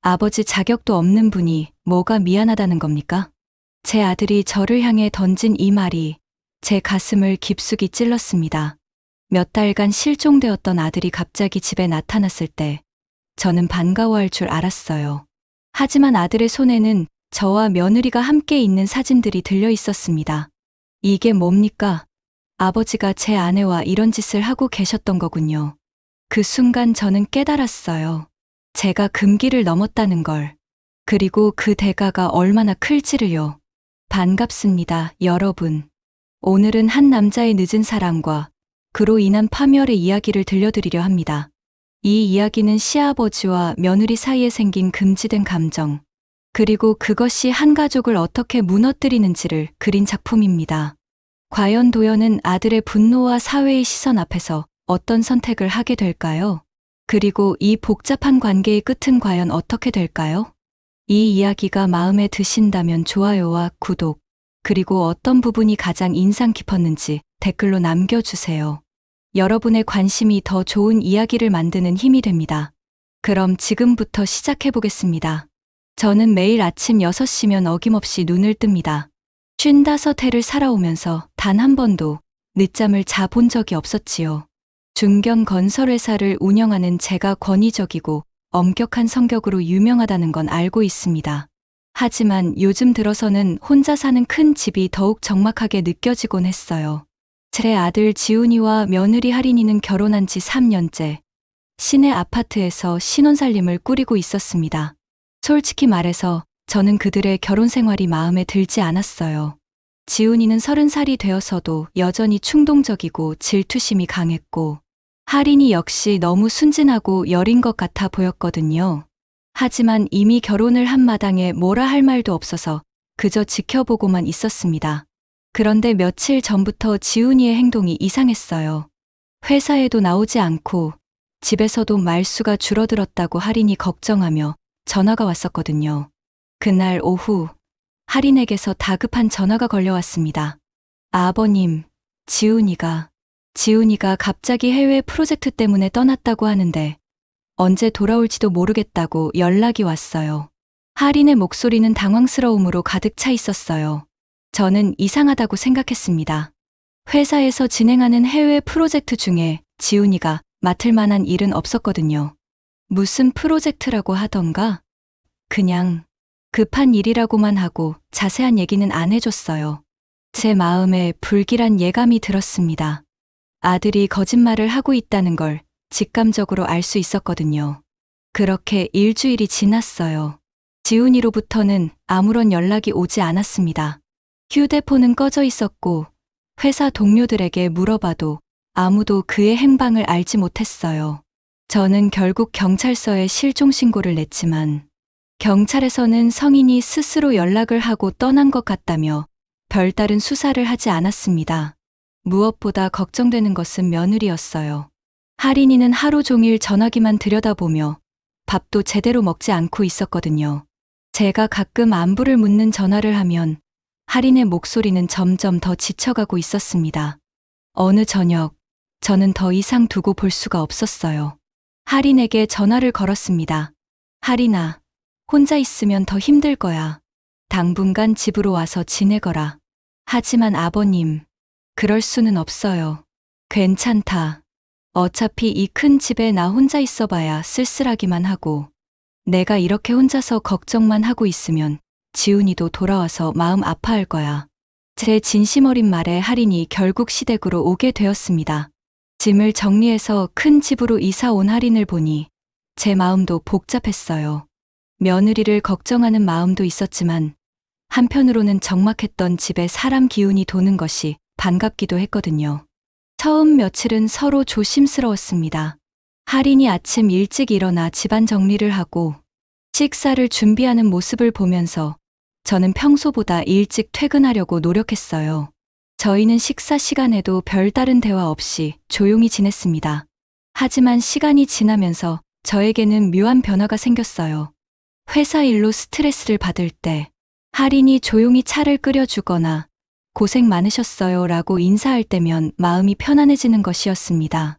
아버지 자격도 없는 분이 뭐가 미안하다는 겁니까? 제 아들이 저를 향해 던진 이 말이 제 가슴을 깊숙이 찔렀습니다. 몇 달간 실종되었던 아들이 갑자기 집에 나타났을 때 저는 반가워할 줄 알았어요. 하지만 아들의 손에는 저와 며느리가 함께 있는 사진들이 들려 있었습니다. 이게 뭡니까? 아버지가 제 아내와 이런 짓을 하고 계셨던 거군요. 그 순간 저는 깨달았어요. 제가 금기를 넘었다는 걸. 그리고 그 대가가 얼마나 클지를요. 반갑습니다, 여러분. 오늘은 한 남자의 늦은 사랑과 그로 인한 파멸의 이야기를 들려드리려 합니다. 이 이야기는 시아버지와 며느리 사이에 생긴 금지된 감정, 그리고 그것이 한 가족을 어떻게 무너뜨리는지를 그린 작품입니다. 과연 도연은 아들의 분노와 사회의 시선 앞에서 어떤 선택을 하게 될까요? 그리고 이 복잡한 관계의 끝은 과연 어떻게 될까요? 이 이야기가 마음에 드신다면 좋아요와 구독, 그리고 어떤 부분이 가장 인상 깊었는지 댓글로 남겨주세요. 여러분의 관심이 더 좋은 이야기를 만드는 힘이 됩니다. 그럼 지금부터 시작해보겠습니다. 저는 매일 아침 6시면 어김없이 눈을 뜹니다. 55해를 살아오면서 단 한 번도 늦잠을 자본 적이 없었지요. 중견 건설회사를 운영하는 제가 권위적이고 엄격한 성격으로 유명하다는 건 알고 있습니다. 하지만 요즘 들어서는 혼자 사는 큰 집이 더욱 적막하게 느껴지곤 했어요. 제 아들 지훈이와 며느리 할인이는 결혼한 지 3년째 시내 아파트에서 신혼살림을 꾸리고 있었습니다. 솔직히 말해서 저는 그들의 결혼 생활이 마음에 들지 않았어요. 지훈이는 30살이 되어서도 여전히 충동적이고 질투심이 강했고, 할인이 역시 너무 순진하고 여린 것 같아 보였거든요. 하지만 이미 결혼을 한 마당에 뭐라 할 말도 없어서 그저 지켜보고만 있었습니다. 그런데 며칠 전부터 지훈이의 행동이 이상했어요. 회사에도 나오지 않고 집에서도 말수가 줄어들었다고 할인이 걱정하며 전화가 왔었거든요. 그날 오후 할인에게서 다급한 전화가 걸려왔습니다. 아버님, 지훈이가 갑자기 해외 프로젝트 때문에 떠났다고 하는데 언제 돌아올지도 모르겠다고 연락이 왔어요. 할인의 목소리는 당황스러움으로 가득 차 있었어요. 저는 이상하다고 생각했습니다. 회사에서 진행하는 해외 프로젝트 중에 지훈이가 맡을 만한 일은 없었거든요. 무슨 프로젝트라고 하던가? 그냥 급한 일이라고만 하고 자세한 얘기는 안 해줬어요. 제 마음에 불길한 예감이 들었습니다. 아들이 거짓말을 하고 있다는 걸 직감적으로 알 수 있었거든요. 그렇게 일주일이 지났어요. 지훈이로부터는 아무런 연락이 오지 않았습니다. 휴대폰은 꺼져 있었고 회사 동료들에게 물어봐도 아무도 그의 행방을 알지 못했어요. 저는 결국 경찰서에 실종 신고를 냈지만 경찰에서는 성인이 스스로 연락을 하고 떠난 것 같다며 별다른 수사를 하지 않았습니다. 무엇보다 걱정되는 것은 며느리였어요. 할인이는 하루 종일 전화기만 들여다보며 밥도 제대로 먹지 않고 있었거든요. 제가 가끔 안부를 묻는 전화를 하면 할인의 목소리는 점점 더 지쳐가고 있었습니다. 어느 저녁, 저는 더 이상 두고 볼 수가 없었어요. 할인에게 전화를 걸었습니다. 할인아, 혼자 있으면 더 힘들 거야. 당분간 집으로 와서 지내거라. 하지만 아버님, 그럴 수는 없어요. 괜찮다. 어차피 이 큰 집에 나 혼자 있어봐야 쓸쓸하기만 하고, 내가 이렇게 혼자서 걱정만 하고 있으면 지훈이도 돌아와서 마음 아파할 거야. 제 진심 어린 말에 할인이 결국 시댁으로 오게 되었습니다. 짐을 정리해서 큰 집으로 이사 온 할인을 보니 제 마음도 복잡했어요. 며느리를 걱정하는 마음도 있었지만 한편으로는 적막했던 집에 사람 기운이 도는 것이 반갑기도 했거든요. 처음 며칠은 서로 조심스러웠습니다. 할인이 아침 일찍 일어나 집안 정리를 하고 식사를 준비하는 모습을 보면서 저는 평소보다 일찍 퇴근하려고 노력했어요. 저희는 식사 시간에도 별다른 대화 없이 조용히 지냈습니다. 하지만 시간이 지나면서 저에게는 묘한 변화가 생겼어요. 회사 일로 스트레스를 받을 때 할인이 조용히 차를 끓여주거나 고생 많으셨어요 라고 인사할 때면 마음이 편안해지는 것이었습니다.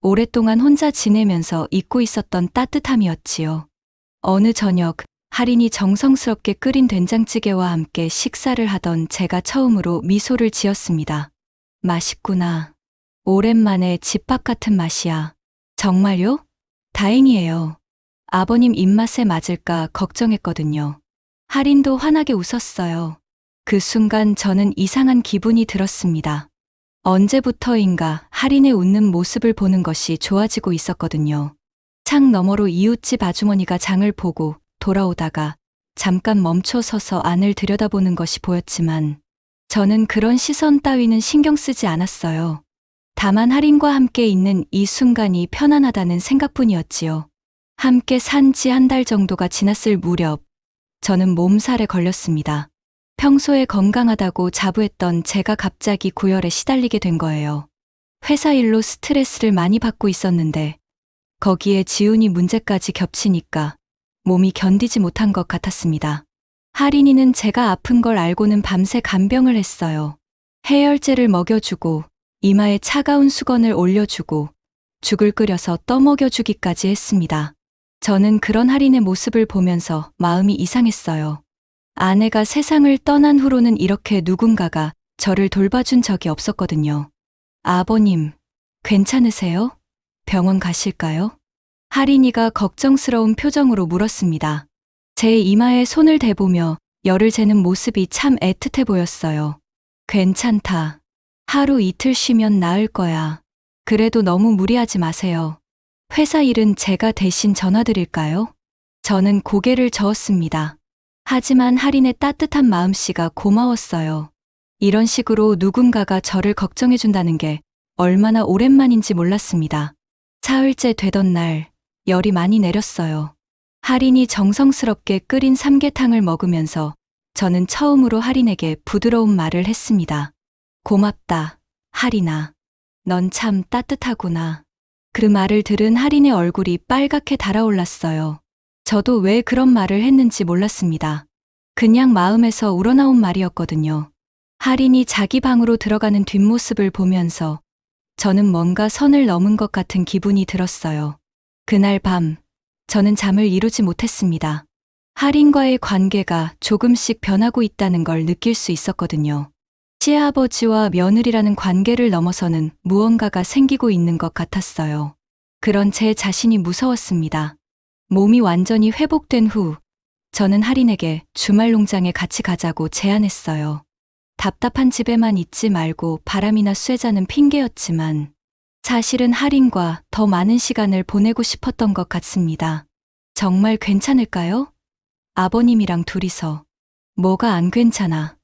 오랫동안 혼자 지내면서 잊고 있었던 따뜻함이었지요. 어느 저녁 할인이 정성스럽게 끓인 된장찌개와 함께 식사를 하던 제가 처음으로 미소를 지었습니다. 맛있구나. 오랜만에 집밥 같은 맛이야. 정말요? 다행이에요. 아버님 입맛에 맞을까 걱정했거든요. 할인도 환하게 웃었어요. 그 순간 저는 이상한 기분이 들었습니다. 언제부터인가 할인의 웃는 모습을 보는 것이 좋아지고 있었거든요. 창 너머로 이웃집 아주머니가 장을 보고 돌아오다가 잠깐 멈춰 서서 안을 들여다보는 것이 보였지만 저는 그런 시선 따위는 신경 쓰지 않았어요. 다만 할인과 함께 있는 이 순간이 편안하다는 생각뿐이었지요. 함께 산 지 한 달 정도가 지났을 무렵 저는 몸살에 걸렸습니다. 평소에 건강하다고 자부했던 제가 갑자기 고열에 시달리게 된 거예요. 회사 일로 스트레스를 많이 받고 있었는데 거기에 지훈이 문제까지 겹치니까 몸이 견디지 못한 것 같았습니다. 할인이는 제가 아픈 걸 알고는 밤새 간병을 했어요. 해열제를 먹여주고 이마에 차가운 수건을 올려주고 죽을 끓여서 떠먹여주기까지 했습니다. 저는 그런 할인의 모습을 보면서 마음이 이상했어요. 아내가 세상을 떠난 후로는 이렇게 누군가가 저를 돌봐준 적이 없었거든요. 아버님, 괜찮으세요? 병원 가실까요? 할인이가 걱정스러운 표정으로 물었습니다. 제 이마에 손을 대보며 열을 재는 모습이 참 애틋해 보였어요. 괜찮다. 하루 이틀 쉬면 나을 거야. 그래도 너무 무리하지 마세요. 회사 일은 제가 대신 전화드릴까요? 저는 고개를 저었습니다. 하지만 할인의 따뜻한 마음씨가 고마웠어요. 이런 식으로 누군가가 저를 걱정해준다는 게 얼마나 오랜만인지 몰랐습니다. 사흘째 되던 날, 열이 많이 내렸어요. 할인이 정성스럽게 끓인 삼계탕을 먹으면서 저는 처음으로 할인에게 부드러운 말을 했습니다. 고맙다, 할인아. 넌 참 따뜻하구나. 그 말을 들은 할인의 얼굴이 빨갛게 달아올랐어요. 저도 왜 그런 말을 했는지 몰랐습니다. 그냥 마음에서 우러나온 말이었거든요. 할인이 자기 방으로 들어가는 뒷모습을 보면서 저는 뭔가 선을 넘은 것 같은 기분이 들었어요. 그날 밤, 저는 잠을 이루지 못했습니다. 할인과의 관계가 조금씩 변하고 있다는 걸 느낄 수 있었거든요. 시아버지와 며느리라는 관계를 넘어서는 무언가가 생기고 있는 것 같았어요. 그런 제 자신이 무서웠습니다. 몸이 완전히 회복된 후, 저는 할인에게 주말 농장에 같이 가자고 제안했어요. 답답한 집에만 있지 말고 바람이나 쐬자는 핑계였지만 사실은 할인과 더 많은 시간을 보내고 싶었던 것 같습니다. 정말 괜찮을까요? 아버님이랑 둘이서. 뭐가 안 괜찮아?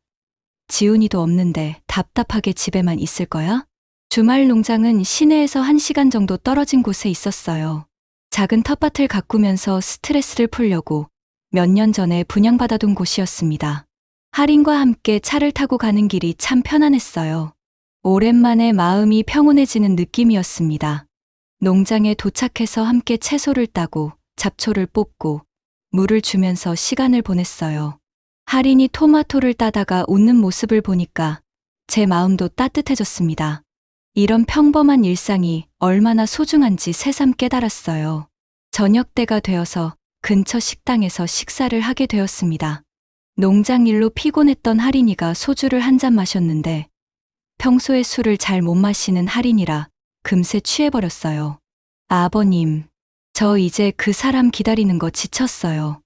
지훈이도 없는데 답답하게 집에만 있을 거야? 주말 농장은 시내에서 1시간 정도 떨어진 곳에 있었어요. 작은 텃밭을 가꾸면서 스트레스를 풀려고 몇 년 전에 분양받아둔 곳이었습니다. 할인과 함께 차를 타고 가는 길이 참 편안했어요. 오랜만에 마음이 평온해지는 느낌이었습니다. 농장에 도착해서 함께 채소를 따고 잡초를 뽑고 물을 주면서 시간을 보냈어요. 할인이 토마토를 따다가 웃는 모습을 보니까 제 마음도 따뜻해졌습니다. 이런 평범한 일상이 얼마나 소중한지 새삼 깨달았어요. 저녁 때가 되어서 근처 식당에서 식사를 하게 되었습니다. 농장 일로 피곤했던 할인이가 소주를 한 잔 마셨는데 평소에 술을 잘 못 마시는 할인이라 금세 취해버렸어요. 아버님, 저 이제 그 사람 기다리는 거 지쳤어요.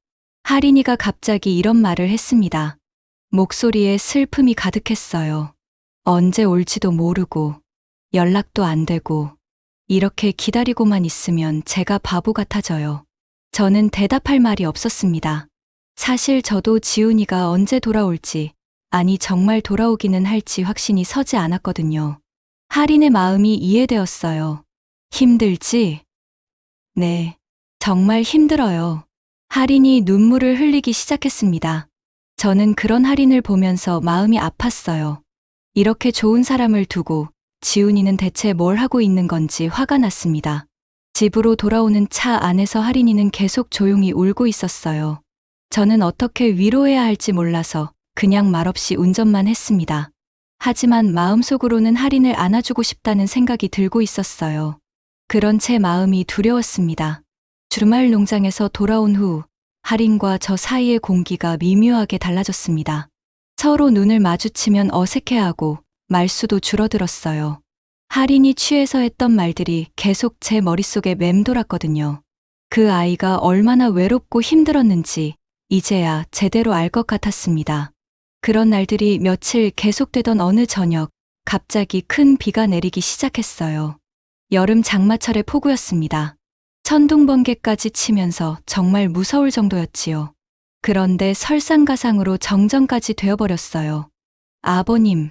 할인이가 갑자기 이런 말을 했습니다. 목소리에 슬픔이 가득했어요. 언제 올지도 모르고 연락도 안 되고 이렇게 기다리고만 있으면 제가 바보 같아져요. 저는 대답할 말이 없었습니다. 사실 저도 지훈이가 언제 돌아올지, 아니 정말 돌아오기는 할지 확신이 서지 않았거든요. 할인의 마음이 이해되었어요. 힘들지? 네, 정말 힘들어요. 할인이 눈물을 흘리기 시작했습니다. 저는 그런 할인을 보면서 마음이 아팠어요. 이렇게 좋은 사람을 두고 지훈이는 대체 뭘 하고 있는 건지 화가 났습니다. 집으로 돌아오는 차 안에서 할인이는 계속 조용히 울고 있었어요. 저는 어떻게 위로해야 할지 몰라서 그냥 말없이 운전만 했습니다. 하지만 마음속으로는 할인을 안아주고 싶다는 생각이 들고 있었어요. 그런 제 마음이 두려웠습니다. 주말 농장에서 돌아온 후 할인과 저 사이의 공기가 미묘하게 달라졌습니다. 서로 눈을 마주치면 어색해하고 말수도 줄어들었어요. 할인이 취해서 했던 말들이 계속 제 머릿속에 맴돌았거든요. 그 아이가 얼마나 외롭고 힘들었는지 이제야 제대로 알 것 같았습니다. 그런 날들이 며칠 계속되던 어느 저녁, 갑자기 큰 비가 내리기 시작했어요. 여름 장마철의 폭우였습니다. 천둥번개까지 치면서 정말 무서울 정도였지요. 그런데 설상가상으로 정전까지 되어버렸어요. 아버님,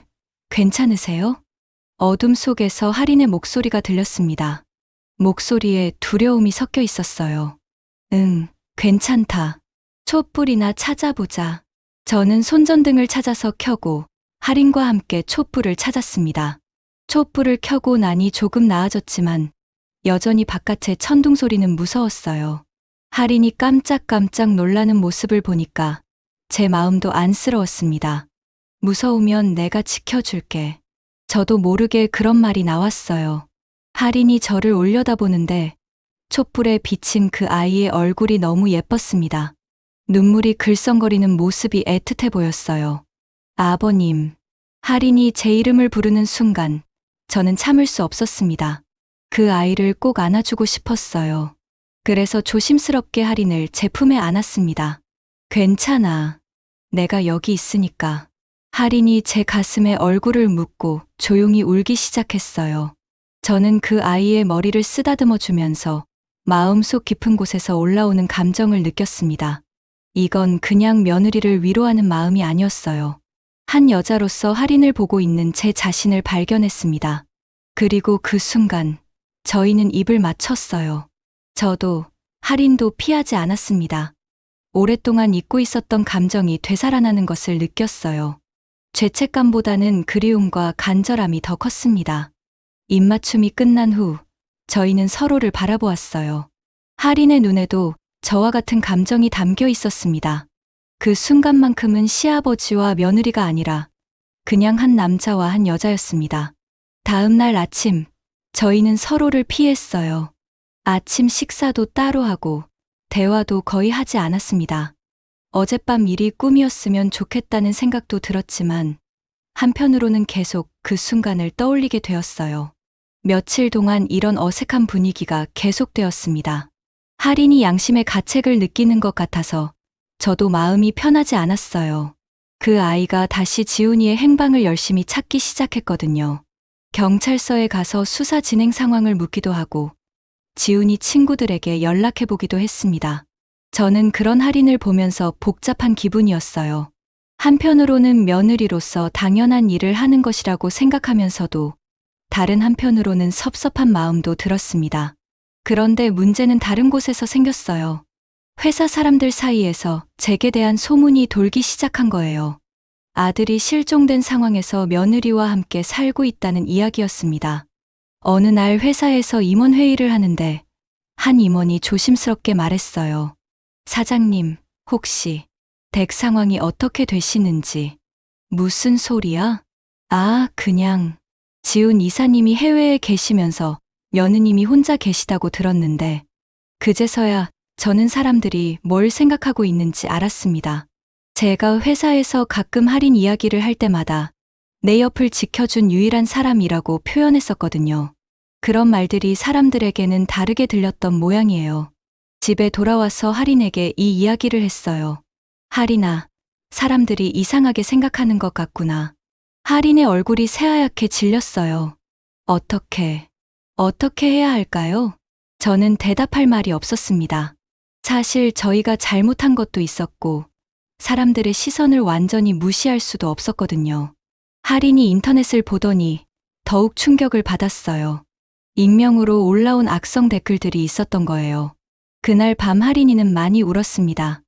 괜찮으세요? 어둠 속에서 할인의 목소리가 들렸습니다. 목소리에 두려움이 섞여 있었어요. 응, 괜찮다. 촛불이나 찾아보자. 저는 손전등을 찾아서 켜고 할인과 함께 촛불을 찾았습니다. 촛불을 켜고 나니 조금 나아졌지만 여전히 바깥의 천둥 소리는 무서웠어요. 할인이 깜짝깜짝 놀라는 모습을 보니까 제 마음도 안쓰러웠습니다. 무서우면 내가 지켜줄게. 저도 모르게 그런 말이 나왔어요. 할인이 저를 올려다보는데 촛불에 비친 그 아이의 얼굴이 너무 예뻤습니다. 눈물이 글썽거리는 모습이 애틋해 보였어요. 아버님. 할인이 제 이름을 부르는 순간 저는 참을 수 없었습니다. 그 아이를 꼭 안아주고 싶었어요. 그래서 조심스럽게 할인을 제 품에 안았습니다. 괜찮아. 내가 여기 있으니까. 할인이 제 가슴에 얼굴을 묻고 조용히 울기 시작했어요. 저는 그 아이의 머리를 쓰다듬어 주면서 마음속 깊은 곳에서 올라오는 감정을 느꼈습니다. 이건 그냥 며느리를 위로하는 마음이 아니었어요. 한 여자로서 할인을 보고 있는 제 자신을 발견했습니다. 그리고 그 순간 저희는 입을 맞췄어요. 저도 할인도 피하지 않았습니다. 오랫동안 잊고 있었던 감정이 되살아나는 것을 느꼈어요. 죄책감보다는 그리움과 간절함이 더 컸습니다. 입맞춤이 끝난 후 저희는 서로를 바라보았어요. 할인의 눈에도 저와 같은 감정이 담겨 있었습니다. 그 순간만큼은 시아버지와 며느리가 아니라 그냥 한 남자와 한 여자였습니다. 다음 날 아침, 저희는 서로를 피했어요. 아침 식사도 따로 하고 대화도 거의 하지 않았습니다. 어젯밤 일이 꿈이었으면 좋겠다는 생각도 들었지만 한편으로는 계속 그 순간을 떠올리게 되었어요. 며칠 동안 이런 어색한 분위기가 계속되었습니다. 할인이 양심의 가책을 느끼는 것 같아서 저도 마음이 편하지 않았어요. 그 아이가 다시 지훈이의 행방을 열심히 찾기 시작했거든요. 경찰서에 가서 수사 진행 상황을 묻기도 하고 지훈이 친구들에게 연락해보기도 했습니다. 저는 그런 할인을 보면서 복잡한 기분이었어요. 한편으로는 며느리로서 당연한 일을 하는 것이라고 생각하면서도 다른 한편으로는 섭섭한 마음도 들었습니다. 그런데 문제는 다른 곳에서 생겼어요. 회사 사람들 사이에서 제게 대한 소문이 돌기 시작한 거예요. 아들이 실종된 상황에서 며느리와 함께 살고 있다는 이야기였습니다. 어느 날 회사에서 임원회의를 하는데 한 임원이 조심스럽게 말했어요. 사장님, 혹시 댁 상황이 어떻게 되시는지. 무슨 소리야? 아, 그냥 지훈 이사님이 해외에 계시면서 며느님이 혼자 계시다고 들었는데 그제서야 저는 사람들이 뭘 생각하고 있는지 알았습니다. 제가 회사에서 가끔 할인 이야기를 할 때마다 내 옆을 지켜준 유일한 사람이라고 표현했었거든요. 그런 말들이 사람들에게는 다르게 들렸던 모양이에요. 집에 돌아와서 할인에게 이 이야기를 했어요. 할인아, 사람들이 이상하게 생각하는 것 같구나. 할인의 얼굴이 새하얗게 질렸어요. 어떻게 해야 할까요? 저는 대답할 말이 없었습니다. 사실 저희가 잘못한 것도 있었고 사람들의 시선을 완전히 무시할 수도 없었거든요. 할인이 인터넷을 보더니 더욱 충격을 받았어요. 익명으로 올라온 악성 댓글들이 있었던 거예요. 그날 밤 할인이는 많이 울었습니다.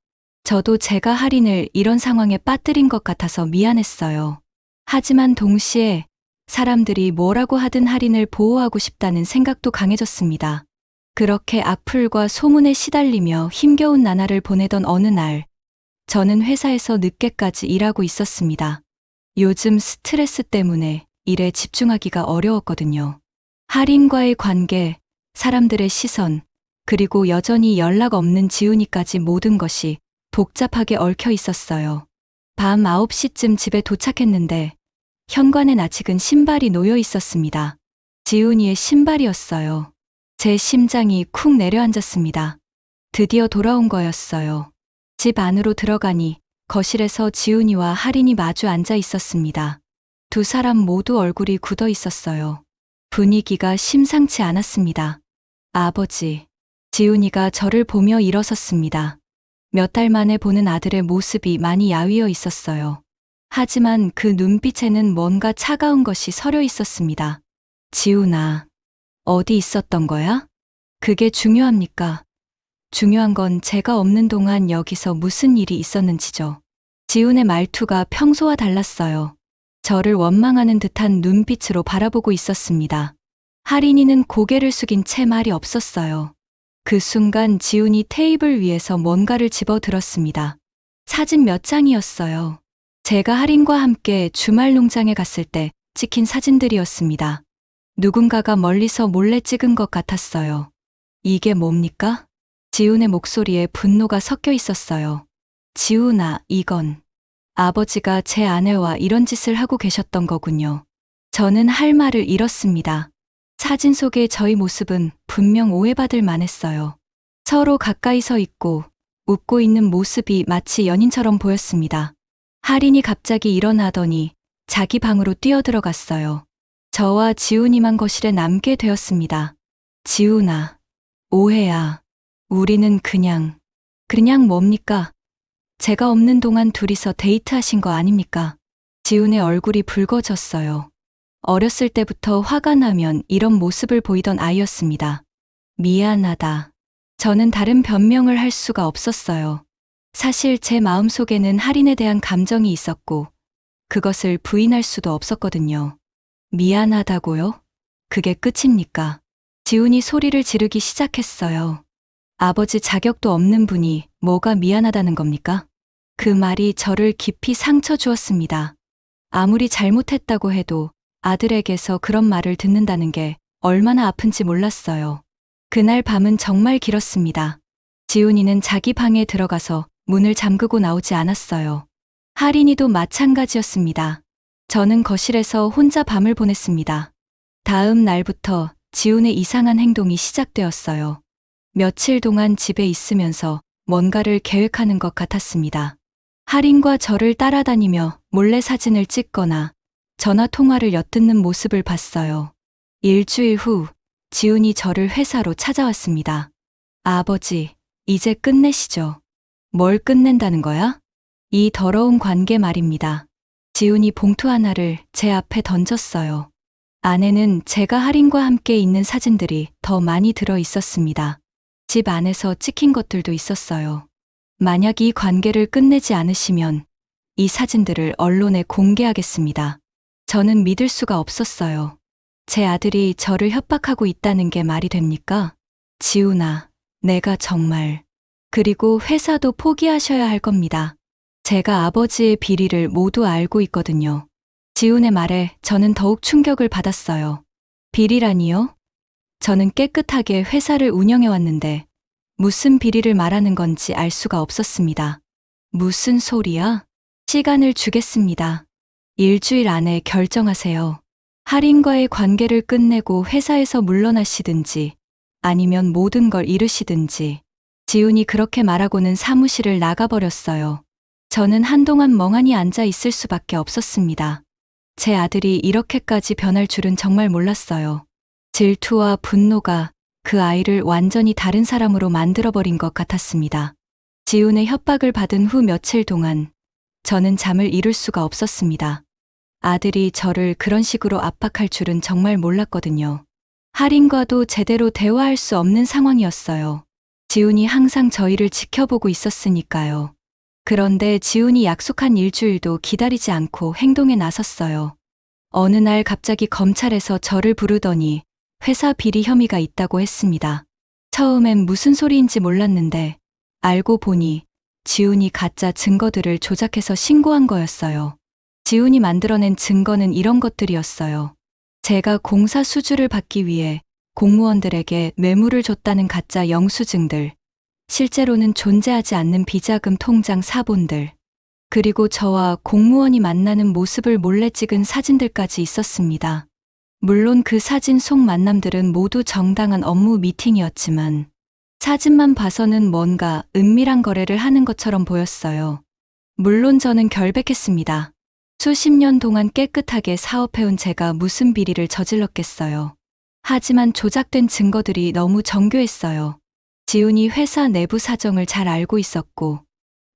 저도 제가 할인을 이런 상황에 빠뜨린 것 같아서 미안했어요. 하지만 동시에 사람들이 뭐라고 하든 할인을 보호하고 싶다는 생각도 강해졌습니다. 그렇게 악플과 소문에 시달리며 힘겨운 나날을 보내던 어느 날, 저는 회사에서 늦게까지 일하고 있었습니다. 요즘 스트레스 때문에 일에 집중하기가 어려웠거든요. 할인과의 관계, 사람들의 시선, 그리고 여전히 연락 없는 지훈이까지 모든 것이 복잡하게 얽혀 있었어요. 밤 9시쯤 집에 도착했는데 현관엔 아직은 신발이 놓여 있었습니다. 지훈이의 신발이었어요. 제 심장이 쿵 내려앉았습니다. 드디어 돌아온 거였어요. 집 안으로 들어가니 거실에서 지훈이와 할인이 마주 앉아 있었습니다. 두 사람 모두 얼굴이 굳어 있었어요. 분위기가 심상치 않았습니다. 아버지, 지훈이가 저를 보며 일어섰습니다. 몇 달 만에 보는 아들의 모습이 많이 야위어 있었어요. 하지만 그 눈빛에는 뭔가 차가운 것이 서려 있었습니다. 지훈아, 어디 있었던 거야? 그게 중요합니까? 중요한 건 제가 없는 동안 여기서 무슨 일이 있었는지죠. 지훈의 말투가 평소와 달랐어요. 저를 원망하는 듯한 눈빛으로 바라보고 있었습니다. 할인이는 고개를 숙인 채 말이 없었어요. 그 순간 지훈이 테이블 위에서 뭔가를 집어들었습니다. 사진 몇 장이었어요. 제가 할인과 함께 주말 농장에 갔을 때 찍힌 사진들이었습니다. 누군가가 멀리서 몰래 찍은 것 같았어요. 이게 뭡니까? 지훈의 목소리에 분노가 섞여 있었어요. 지훈아, 이건 아버지가 제 아내와 이런 짓을 하고 계셨던 거군요. 저는 할 말을 잃었습니다. 사진 속의 저희 모습은 분명 오해받을 만했어요. 서로 가까이 서 있고 웃고 있는 모습이 마치 연인처럼 보였습니다. 할인이 갑자기 일어나더니 자기 방으로 뛰어들어갔어요. 저와 지훈이만 거실에 남게 되었습니다. 지훈아, 오해야. 우리는 그냥 뭡니까? 제가 없는 동안 둘이서 데이트하신 거 아닙니까? 지훈의 얼굴이 붉어졌어요. 어렸을 때부터 화가 나면 이런 모습을 보이던 아이였습니다. 미안하다. 저는 다른 변명을 할 수가 없었어요. 사실 제 마음속에는 할인에 대한 감정이 있었고 그것을 부인할 수도 없었거든요. 미안하다고요? 그게 끝입니까? 지훈이 소리를 지르기 시작했어요. 아버지 자격도 없는 분이 뭐가 미안하다는 겁니까? 그 말이 저를 깊이 상처 주었습니다. 아무리 잘못했다고 해도 아들에게서 그런 말을 듣는다는 게 얼마나 아픈지 몰랐어요. 그날 밤은 정말 길었습니다. 지훈이는 자기 방에 들어가서 문을 잠그고 나오지 않았어요. 할인이도 마찬가지였습니다. 저는 거실에서 혼자 밤을 보냈습니다. 다음 날부터 지훈의 이상한 행동이 시작되었어요. 며칠 동안 집에 있으면서 뭔가를 계획하는 것 같았습니다. 할인과 저를 따라다니며 몰래 사진을 찍거나 전화 통화를 엿듣는 모습을 봤어요. 일주일 후 지훈이 저를 회사로 찾아왔습니다. 아버지, 이제 끝내시죠. 뭘 끝낸다는 거야? 이 더러운 관계 말입니다. 지훈이 봉투 하나를 제 앞에 던졌어요. 안에는 제가 할인과 함께 있는 사진들이 더 많이 들어 있었습니다. 집 안에서 찍힌 것들도 있었어요. 만약 이 관계를 끝내지 않으시면 이 사진들을 언론에 공개하겠습니다. 저는 믿을 수가 없었어요. 제 아들이 저를 협박하고 있다는 게 말이 됩니까? 지훈아, 내가 정말. 그리고 회사도 포기하셔야 할 겁니다. 제가 아버지의 비리를 모두 알고 있거든요. 지훈의 말에 저는 더욱 충격을 받았어요. 비리라니요? 저는 깨끗하게 회사를 운영해왔는데 무슨 비리를 말하는 건지 알 수가 없었습니다. 무슨 소리야? 시간을 주겠습니다. 일주일 안에 결정하세요. 할인과의 관계를 끝내고 회사에서 물러나시든지 아니면 모든 걸 잃으시든지. 지훈이 그렇게 말하고는 사무실을 나가버렸어요. 저는 한동안 멍하니 앉아 있을 수밖에 없었습니다. 제 아들이 이렇게까지 변할 줄은 정말 몰랐어요. 질투와 분노가 그 아이를 완전히 다른 사람으로 만들어버린 것 같았습니다. 지훈의 협박을 받은 후 며칠 동안 저는 잠을 이룰 수가 없었습니다. 아들이 저를 그런 식으로 압박할 줄은 정말 몰랐거든요. 할인과도 제대로 대화할 수 없는 상황이었어요. 지훈이 항상 저희를 지켜보고 있었으니까요. 그런데 지훈이 약속한 일주일도 기다리지 않고 행동에 나섰어요. 어느 날 갑자기 검찰에서 저를 부르더니 회사 비리 혐의가 있다고 했습니다. 처음엔 무슨 소리인지 몰랐는데 알고 보니 지훈이 가짜 증거들을 조작해서 신고한 거였어요. 지훈이 만들어낸 증거는 이런 것들이었어요. 제가 공사 수주를 받기 위해 공무원들에게 뇌물을 줬다는 가짜 영수증들, 실제로는 존재하지 않는 비자금 통장 사본들, 그리고 저와 공무원이 만나는 모습을 몰래 찍은 사진들까지 있었습니다. 물론 그 사진 속 만남들은 모두 정당한 업무 미팅이었지만 사진만 봐서는 뭔가 은밀한 거래를 하는 것처럼 보였어요. 물론 저는 결백했습니다. 수십 년 동안 깨끗하게 사업해온 제가 무슨 비리를 저질렀겠어요. 하지만 조작된 증거들이 너무 정교했어요. 지훈이 회사 내부 사정을 잘 알고 있었고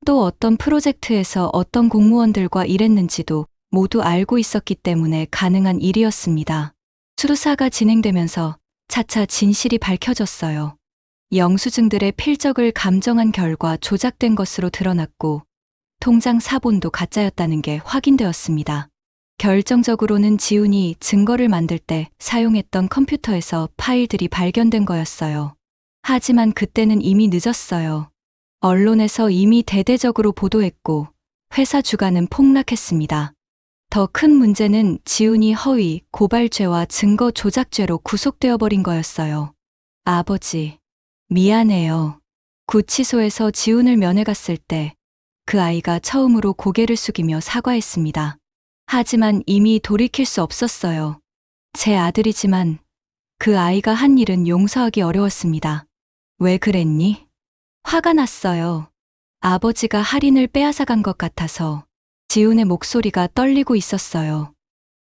또 어떤 프로젝트에서 어떤 공무원들과 일했는지도 모두 알고 있었기 때문에 가능한 일이었습니다. 수사가 진행되면서 차차 진실이 밝혀졌어요. 영수증들의 필적을 감정한 결과 조작된 것으로 드러났고 통장 사본도 가짜였다는 게 확인되었습니다. 결정적으로는 지훈이 증거를 만들 때 사용했던 컴퓨터에서 파일들이 발견된 거였어요. 하지만 그때는 이미 늦었어요. 언론에서 이미 대대적으로 보도했고 회사 주가는 폭락했습니다. 더 큰 문제는 지훈이 허위, 고발죄와 증거 조작죄로 구속되어 버린 거였어요. 아버지, 미안해요. 구치소에서 지훈을 면회 갔을 때 그 아이가 처음으로 고개를 숙이며 사과했습니다. 하지만 이미 돌이킬 수 없었어요. 제 아들이지만 그 아이가 한 일은 용서하기 어려웠습니다. 왜 그랬니? 화가 났어요. 아버지가 할인을 빼앗아간 것 같아서 지훈의 목소리가 떨리고 있었어요.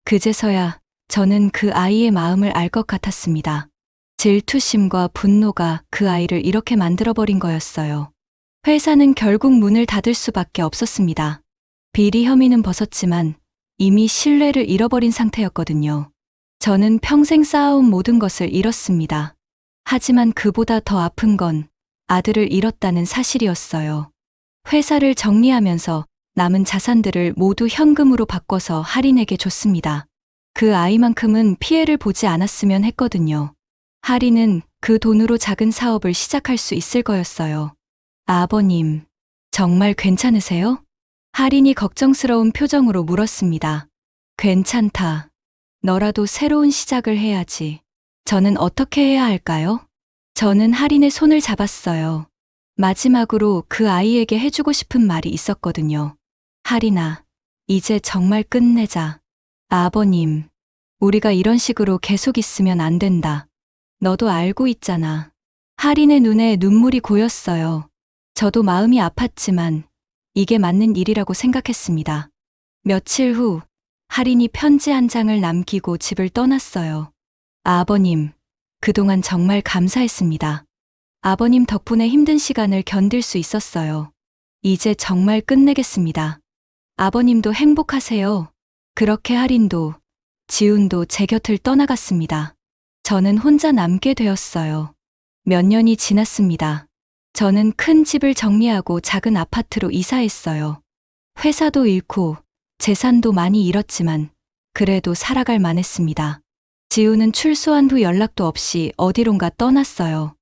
그제서야 저는 그 아이의 마음을 알 것 같았습니다. 질투심과 분노가 그 아이를 이렇게 만들어버린 거였어요. 회사는 결국 문을 닫을 수밖에 없었습니다. 비리 혐의는 벗었지만 이미 신뢰를 잃어버린 상태였거든요. 저는 평생 쌓아온 모든 것을 잃었습니다. 하지만 그보다 더 아픈 건 아들을 잃었다는 사실이었어요. 회사를 정리하면서 남은 자산들을 모두 현금으로 바꿔서 할인에게 줬습니다. 그 아이만큼은 피해를 보지 않았으면 했거든요. 할인은 그 돈으로 작은 사업을 시작할 수 있을 거였어요. 아버님, 정말 괜찮으세요? 할인이 걱정스러운 표정으로 물었습니다. 괜찮다. 너라도 새로운 시작을 해야지. 저는 어떻게 해야 할까요? 저는 할인의 손을 잡았어요. 마지막으로 그 아이에게 해주고 싶은 말이 있었거든요. 할인아, 이제 정말 끝내자. 아버님, 우리가 이런 식으로 계속 있으면 안 된다. 너도 알고 있잖아. 할인의 눈에 눈물이 고였어요. 저도 마음이 아팠지만 이게 맞는 일이라고 생각했습니다. 며칠 후 할인이 편지 한 장을 남기고 집을 떠났어요. 아버님, 그동안 정말 감사했습니다. 아버님 덕분에 힘든 시간을 견딜 수 있었어요. 이제 정말 끝내겠습니다. 아버님도 행복하세요. 그렇게 할인도, 지훈도 제 곁을 떠나갔습니다. 저는 혼자 남게 되었어요. 몇 년이 지났습니다. 저는 큰 집을 정리하고 작은 아파트로 이사했어요. 회사도 잃고 재산도 많이 잃었지만 그래도 살아갈 만했습니다. 지훈은 출소한 후 연락도 없이 어디론가 떠났어요.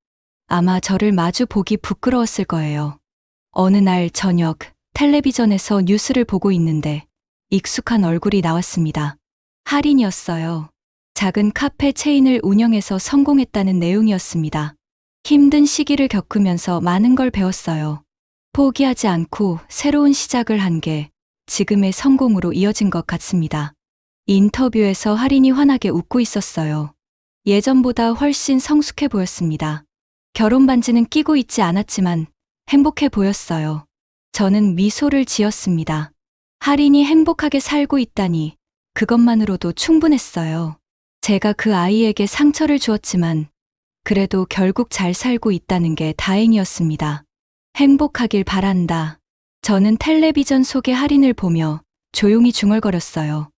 아마 저를 마주 보기 부끄러웠을 거예요. 어느 날 저녁 텔레비전에서 뉴스를 보고 있는데 익숙한 얼굴이 나왔습니다. 할인이었어요. 작은 카페 체인을 운영해서 성공했다는 내용이었습니다. 힘든 시기를 겪으면서 많은 걸 배웠어요. 포기하지 않고 새로운 시작을 한 게 지금의 성공으로 이어진 것 같습니다. 인터뷰에서 할인이 환하게 웃고 있었어요. 예전보다 훨씬 성숙해 보였습니다. 결혼 반지는 끼고 있지 않았지만 행복해 보였어요. 저는 미소를 지었습니다. 할인이 행복하게 살고 있다니 그것만으로도 충분했어요. 제가 그 아이에게 상처를 주었지만 그래도 결국 잘 살고 있다는 게 다행이었습니다. 행복하길 바란다. 저는 텔레비전 속의 할인을 보며 조용히 중얼거렸어요.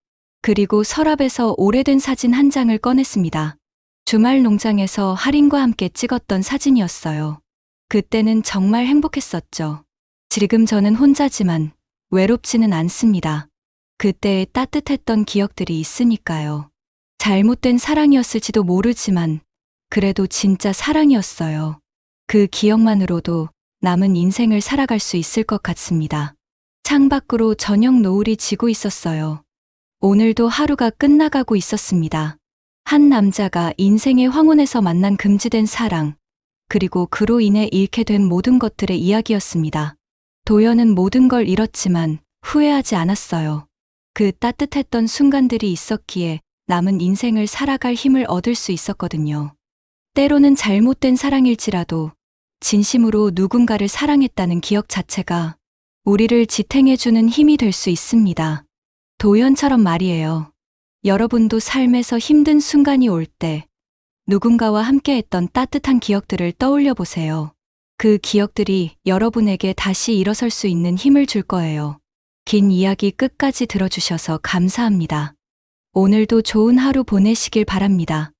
그리고 서랍에서 오래된 사진 한 장을 꺼냈습니다. 주말 농장에서 할인과 함께 찍었던 사진이었어요. 그때는 정말 행복했었죠. 지금 저는 혼자지만 외롭지는 않습니다. 그때의 따뜻했던 기억들이 있으니까요. 잘못된 사랑이었을지도 모르지만 그래도 진짜 사랑이었어요. 그 기억만으로도 남은 인생을 살아갈 수 있을 것 같습니다. 창밖으로 저녁 노을이 지고 있었어요. 오늘도 하루가 끝나가고 있었습니다. 한 남자가 인생의 황혼에서 만난 금지된 사랑, 그리고 그로 인해 잃게 된 모든 것들의 이야기였습니다. 도연은 모든 걸 잃었지만 후회하지 않았어요. 그 따뜻했던 순간들이 있었기에 남은 인생을 살아갈 힘을 얻을 수 있었거든요. 때로는 잘못된 사랑일지라도 진심으로 누군가를 사랑했다는 기억 자체가 우리를 지탱해주는 힘이 될 수 있습니다. 도연처럼 말이에요. 여러분도 삶에서 힘든 순간이 올 때 누군가와 함께했던 따뜻한 기억들을 떠올려 보세요. 그 기억들이 여러분에게 다시 일어설 수 있는 힘을 줄 거예요. 긴 이야기 끝까지 들어주셔서 감사합니다. 오늘도 좋은 하루 보내시길 바랍니다.